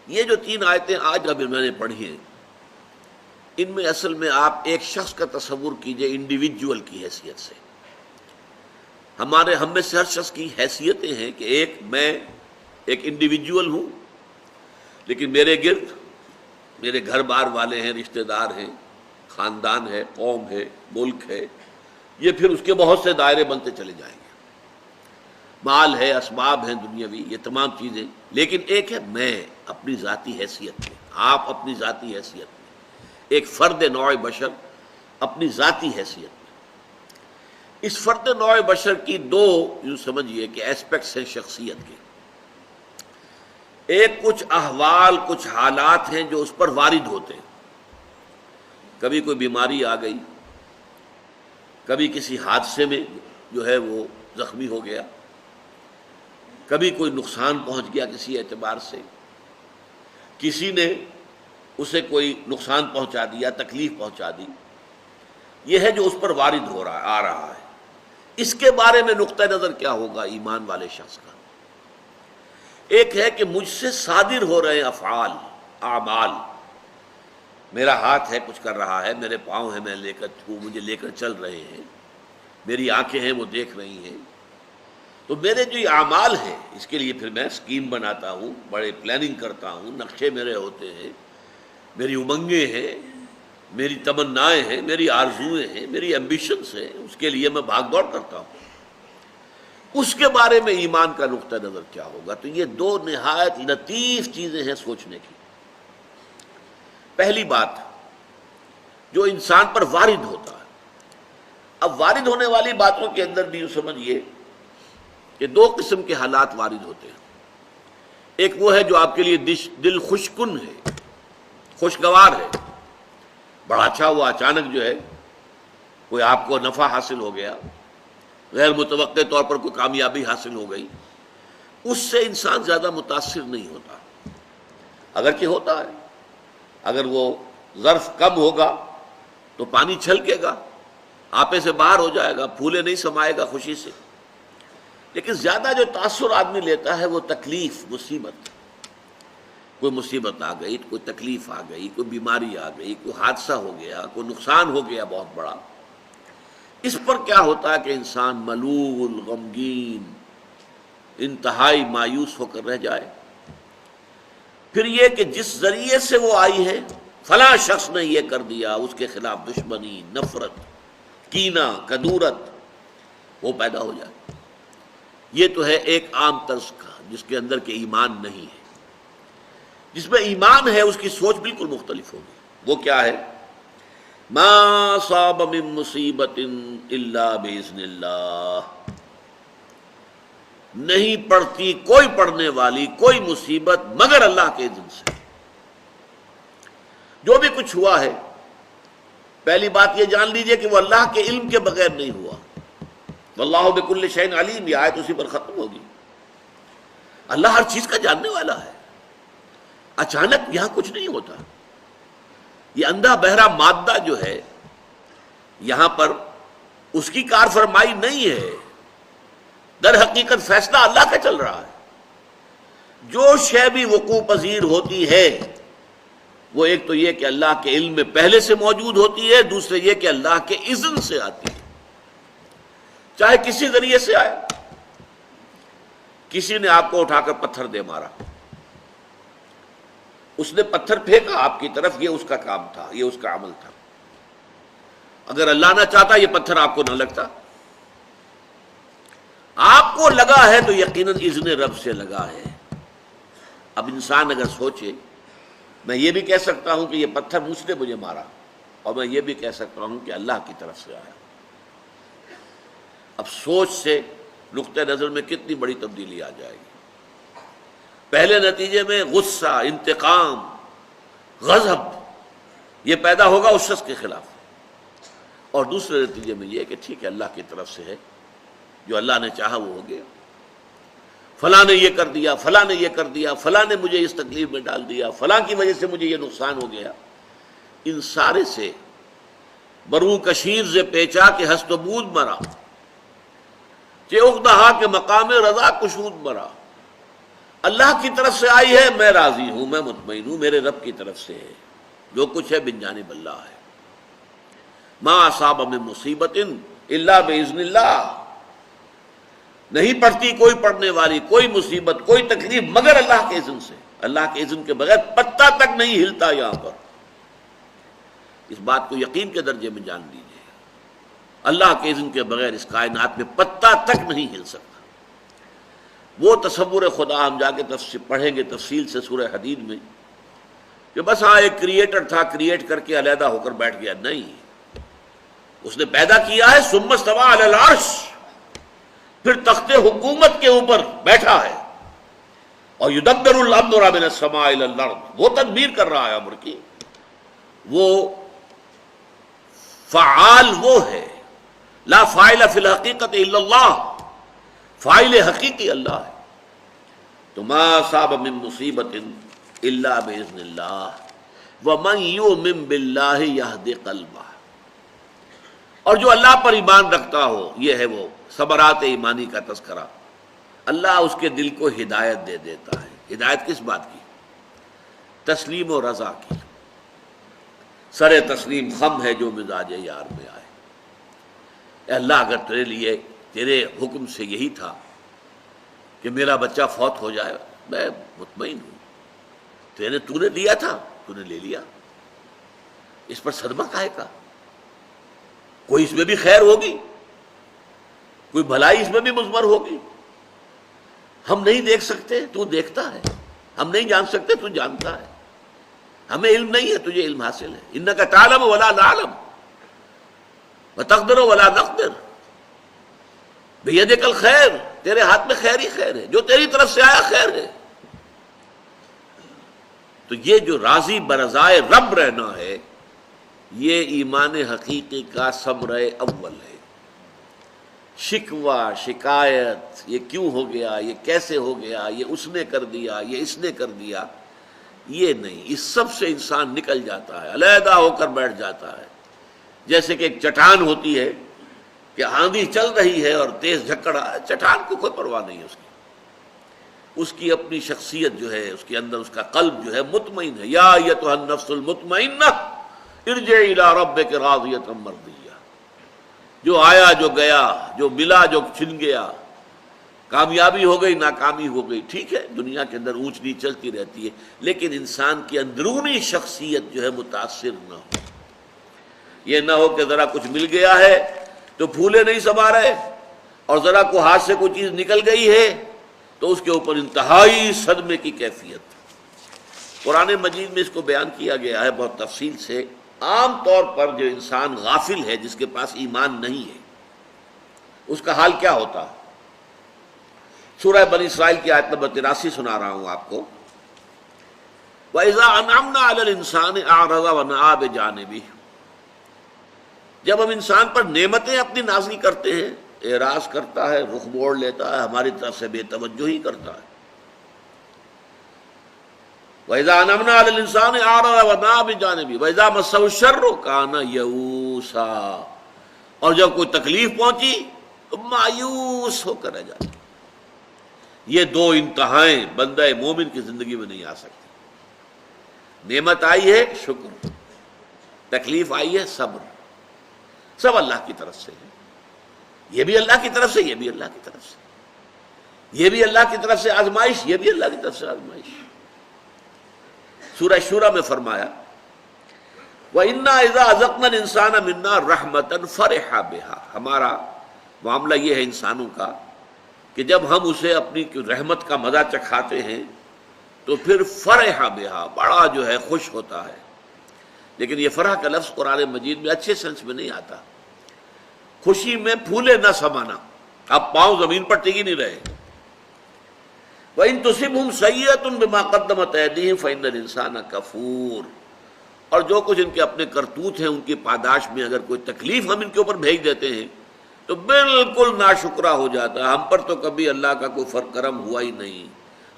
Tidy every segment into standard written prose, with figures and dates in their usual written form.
یہ جو 3 آیتیں آج ابھی میں نے پڑھی ہیں، ان میں اصل میں آپ ایک شخص کا تصور کیجئے انڈیویجول کی حیثیت سے. ہم میں سے ہر شخص کی حیثیتیں ہیں کہ میں ایک انڈیویجول ہوں، لیکن میرے گرد میرے گھر بار والے ہیں، رشتہ دار ہیں، خاندان ہے، قوم ہے، ملک ہے. یہ پھر اس کے بہت سے دائرے بنتے چلے جائیں گے. مال ہے، اسباب ہیں دنیاوی، یہ تمام چیزیں. لیکن ایک ہے میں اپنی ذاتی حیثیت میں، آپ اپنی ذاتی حیثیت میں، ایک فرد نوع بشر اپنی ذاتی حیثیت میں. اس فرد نوع بشر کی 2 یوں سمجھیے کہ ایسپیکٹس ہیں شخصیت کے. ایک کچھ احوال، کچھ حالات ہیں جو اس پر وارد ہوتے ہیں. کبھی کوئی بیماری آ گئی، کبھی کسی حادثے میں جو ہے وہ زخمی ہو گیا، کبھی کوئی نقصان پہنچ گیا کسی اعتبار سے، کسی نے اسے کوئی نقصان پہنچا دیا، تکلیف پہنچا دی. یہ ہے جو اس پر وارد آ رہا ہے. اس کے بارے میں نقطہ نظر کیا ہوگا ایمان والے شخص کا؟ ایک ہے کہ مجھ سے صادر ہو رہے افعال، اعمال. میرا ہاتھ ہے کچھ کر رہا ہے، میرے پاؤں ہیں مجھے لے کر چل رہے ہیں، میری آنکھیں ہیں وہ دیکھ رہی ہیں. تو میرے جو یہ اعمال ہیں اس کے لیے پھر میں اسکیم بناتا ہوں، بڑے پلاننگ کرتا ہوں، نقشے میرے ہوتے ہیں، میری امنگیں ہیں، میری تمنائیں ہیں، میری آرزوئیں ہیں، میری ایمبیشنز ہیں. اس کے لیے میں بھاگ دوڑ کرتا ہوں. اس کے بارے میں ایمان کا نقطہ نظر کیا ہوگا؟ تو یہ 2 نہایت لطیف چیزیں ہیں سوچنے کی. پہلی بات جو انسان پر وارد ہوتا ہے. اب وارد ہونے والی باتوں کے اندر بھی یوں سمجھیے کہ 2 قسم کے حالات وارد ہوتے ہیں. ایک وہ ہے جو آپ کے لیے دل خوشکن ہے، خوشگوار ہے. بڑا اچھا ہوا، اچانک جو ہے کوئی آپ کو نفع حاصل ہو گیا، غیر متوقع طور پر کوئی کامیابی حاصل ہو گئی. اس سے انسان زیادہ متاثر نہیں ہوتا، اگرچہ ہوتا ہے. اگر وہ ظرف کم ہوگا تو پانی چھلکے گا، آپے سے باہر ہو جائے گا، پھولے نہیں سمائے گا خوشی سے. لیکن زیادہ جو تاثر آدمی لیتا ہے وہ تکلیف، مصیبت. کوئی مصیبت آ گئی، کوئی تکلیف آ گئی، کوئی بیماری آ گئی، کوئی حادثہ ہو گیا، کوئی نقصان ہو گیا بہت بڑا. اس پر کیا ہوتا ہے کہ انسان ملول، غمگین، انتہائی مایوس ہو کر رہ جائے. پھر یہ کہ جس ذریعے سے وہ آئی ہے، فلاں شخص نے یہ کر دیا، اس کے خلاف دشمنی، نفرت، کینہ، کدورت وہ پیدا ہو جائے. یہ تو ہے ایک عام طرز کا جس کے اندر کہ ایمان نہیں ہے. جس میں ایمان ہے اس کی سوچ بالکل مختلف ہوگی. وہ کیا ہے؟ ما صاب من مصیبت الا باذن اللہ. نہیں پڑتی کوئی پڑھنے والی کوئی مصیبت مگر اللہ کے اذن سے. جو بھی کچھ ہوا ہے، پہلی بات یہ جان لیجئے کہ وہ اللہ کے علم کے بغیر نہیں ہوا. واللہ بکل شیء علیم، یہ آیت اسی پر ختم ہوگی. اللہ ہر چیز کا جاننے والا ہے. اچانک یہاں کچھ نہیں ہوتا. یہ اندھا بہرا مادہ جو ہے یہاں پر اس کی کار فرمائی نہیں ہے. در حقیقت فیصلہ اللہ کا چل رہا ہے. جو شے بھی وقوع پذیر ہوتی ہے وہ ایک تو یہ کہ اللہ کے علم میں پہلے سے موجود ہوتی ہے، دوسرے یہ کہ اللہ کے اذن سے آتی ہے. چاہے کسی ذریعے سے آئے. کسی نے آپ کو اٹھا کر پتھر دے مارا، اس نے پتھر پھینکا آپ کی طرف، یہ اس کا کام تھا، یہ اس کا عمل تھا. اگر اللہ نہ چاہتا یہ پتھر آپ کو نہ لگتا. آپ کو لگا ہے تو یقیناً اذن رب سے لگا ہے. اب انسان اگر سوچے، میں یہ بھی کہہ سکتا ہوں کہ یہ پتھر مجھ نے مجھے مارا، اور میں یہ بھی کہہ سکتا ہوں کہ اللہ کی طرف سے آیا. اب سوچ سے نقطہ نظر میں کتنی بڑی تبدیلی آ جائے گی. پہلے نتیجے میں غصہ، انتقام، غضب یہ پیدا ہوگا اس شخص کے خلاف، اور دوسرے نتیجے میں یہ کہ ٹھیک ہے اللہ کی طرف سے ہے، جو اللہ نے چاہا وہ ہو گیا. فلاں نے یہ کر دیا، فلاں نے یہ کر دیا، فلاں نے مجھے اس تکلیف میں ڈال دیا، فلاں کی وجہ سے مجھے یہ نقصان ہو گیا. ان سارے سے برو کشیر سے پیچا کہ ہست و بود مرا، چے اقدہا کے مقام رضا کشود مرا. اللہ کی طرف سے آئی ہے، میں راضی ہوں، میں مطمئن ہوں، میرے رب کی طرف سے ہے، جو کچھ ہے من جانب اللہ ہے۔ ما اصاب من مصیبت الا باذن اللہ، نہیں پڑتی کوئی پڑنے والی کوئی مصیبت کوئی تکلیف مگر اللہ کے اذن سے، اللہ کے اذن کے بغیر پتہ تک نہیں ہلتا یہاں پر۔ اس بات کو یقین کے درجے میں جان لیجیے، اللہ کے اذن کے بغیر اس کائنات میں پتہ تک نہیں ہل سکتا۔ وہ تصور خدا ہم جا کے پڑھیں گے تفصیل سے سورہ حدید میں، کہ بس ہاں ایک کریٹر تھا، کریٹ کر کے علیحدہ ہو کر بیٹھ گیا، نہیں، اس نے پیدا کیا ہے، ثم استوى علی العرش، پھر تخت حکومت کے اوپر بیٹھا ہے، اور یدبر الامر من السماء الى الارض، وہ تدبیر کر رہا ہے امر کی، وہ فعال وہ ہے، لا فاعل فی الحقیقت الا اللہ، فاعل حقیقی اللہ ہے۔ تو ما اصاب من مصیبت الا باذن اللہ ومن یؤمن باللہ یہد قلبہ، اور جو اللہ پر ایمان رکھتا ہو، یہ ہے وہ ثمرات ایمانی کا تذکرہ، اللہ اس کے دل کو ہدایت دے دیتا ہے۔ ہدایت کس بات کی؟ تسلیم و رضا کی۔ سر تسلیم خم ہے جو مزاج یار میں آئے، اے اللہ اگر تیرے لیے تیرے حکم سے یہی تھا کہ میرا بچہ فوت ہو جائے، میں مطمئن ہوں، تو نے لیا تھا، تو نے لے لیا، اس پر صدمہ کاہے کا؟ کوئی اس میں بھی خیر ہوگی، کوئی بھلائی اس میں بھی مضمر ہوگی، ہم نہیں دیکھ سکتے، تو دیکھتا ہے، ہم نہیں جان سکتے، تو جانتا ہے، ہمیں علم نہیں ہے، تجھے علم حاصل ہے۔ انک تعلم ولا نعلم وتقدر ولا نقدر، بیدک الخیر، تیرے ہاتھ میں خیر ہی خیر ہے، جو تیری طرف سے آیا خیر ہے۔ تو یہ جو راضی برضائے رب رہنا ہے، یہ ایمان حقیقی کا ثمرہ اول ہے۔ شکوہ شکایت، یہ کیوں ہو گیا، یہ کیسے ہو گیا، یہ اس نے کر دیا، یہ اس نے کر دیا، یہ نہیں، اس سب سے انسان نکل جاتا ہے، علیحدہ ہو کر بیٹھ جاتا ہے۔ جیسے کہ ایک چٹان ہوتی ہے کہ آندھی چل رہی ہے اور تیز جھکڑ، چٹان کو کوئی پرواہ نہیں ہے اس کی اپنی شخصیت جو ہے، اس کے اندر اس کا قلب جو ہے مطمئن ہے۔ یا ایتھا النفس المطمئنہ ارجعی الی ربک راضیۃ مرضیہ، جو آیا جو گیا، جو ملا جو چھن گیا، کامیابی ہو گئی ناکامی ہو گئی، ٹھیک ہے، دنیا کے اندر اونچ نیچ چلتی رہتی ہے، لیکن انسان کی اندرونی شخصیت جو ہے متاثر نہ ہو۔ یہ نہ ہو کہ ذرا کچھ مل گیا ہے تو پھولے نہیں سما رہے، اور ذرا کو ہاتھ سے کوئی چیز نکل گئی ہے تو اس کے اوپر انتہائی صدمے کی کیفیت۔ قرآن مجید میں اس کو بیان کیا گیا ہے بہت تفصیل سے۔ عام طور پر جو انسان غافل ہے، جس کے پاس ایمان نہیں ہے، اس کا حال کیا ہوتا ہے؟ سورہ بنی اسرائیل کی آیت نمبر 83 سنا رہا ہوں آپ کو۔ وَإِذَا أَنْعَمْنَا عَلَى الْإِنسَانِ أَعْرَضَ وَنَأَىٰ بِجَانِبِهِ، جب ہم انسان پر نعمتیں اپنی نازل کرتے ہیں، اعراض کرتا ہے، رخ موڑ لیتا ہے، ہماری طرف سے بے توجہی کرتا ہے۔ وَإِذَا أَنْعَمْنَا عَلَى الْإِنسَانِ أَعْرَضَ وَنَأَىٰ بِجَانِبِهِ وَإِذَا مَسَّهُ الشَّرُّ كَانَ يَئُوسًا، اور جب کوئی تکلیف پہنچی تو مایوس ہو کر رہ جاتا۔ یہ دو انتہائیں بندہ مومن کی زندگی میں نہیں آ سکتی۔ نعمت آئی ہے شکر، تکلیف آئی ہے صبر، سب اللہ کی طرف سے ہے۔ یہ بھی اللہ کی طرف سے، یہ بھی اللہ کی طرف سے، یہ بھی اللہ کی طرف سے آزمائش، یہ بھی اللہ کی طرف سے آزمائش۔ سورہ شورى میں فرمایا وَإِنَّا إِذَا أَذَقْنَا الْإِنسَانَ مِنَّا رَحْمَةً فَرِحَ بِهَا، ہمارا معاملہ یہ ہے انسانوں کا کہ جب ہم اسے اپنی رحمت کا مزہ چکھاتے ہیں تو پھر فرح بہا، بڑا جو ہے خوش ہوتا ہے۔ لیکن یہ فرح کا لفظ قرآن مجید میں اچھے سینس میں نہیں آتا۔ خوشی میں پھولے نہ سمانا، اب پاؤں زمین پر ٹک ہی نہیں رہے۔ وَإِن تُصِبْهُمْ سَيِّئَةٌ بِمَا قَدَّمَتْ أَيْدِيهِمْ فَإِنَّ الْإِنسَانَ كَفُورٌ، اور جو کچھ ان کے اپنے کرتوت ہیں، ان کی پاداش میں اگر کوئی تکلیف ہم ان کے اوپر بھیج دیتے ہیں تو بالکل ناشکرا ہو جاتا ہے۔ ہم پر تو کبھی اللہ کا کوئی کرم ہوا ہی نہیں،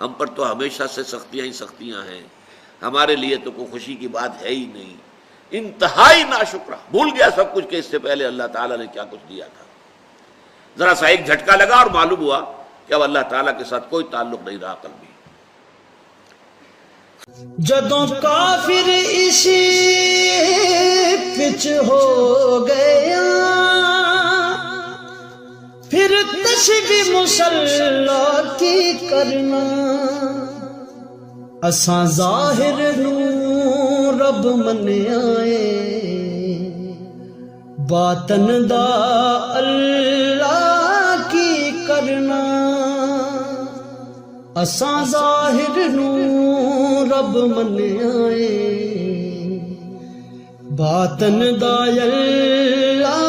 ہم پر تو ہمیشہ سے سختیاں ہی سختیاں ہیں، ہمارے لیے تو کوئی خوشی کی بات ہے ہی نہیں۔ انتہائی ناشکرا، بھول گیا سب کچھ کہ اس سے پہلے اللہ تعالیٰ نے کیا کچھ دیا تھا۔ ذرا سا ایک جھٹکا لگا اور معلوم ہوا کہ اب اللہ تعالیٰ کے ساتھ کوئی تعلق نہیں رہا قلبی۔ جدوں کافر اسی پچ ہو گیا پھر تسبیح مصلا کی کرنا اساں ظاہر نو رب منیا اے باطن دا اللہ کی کرنا اساں ظاہر نو رب منیا اے باطن دا اللہ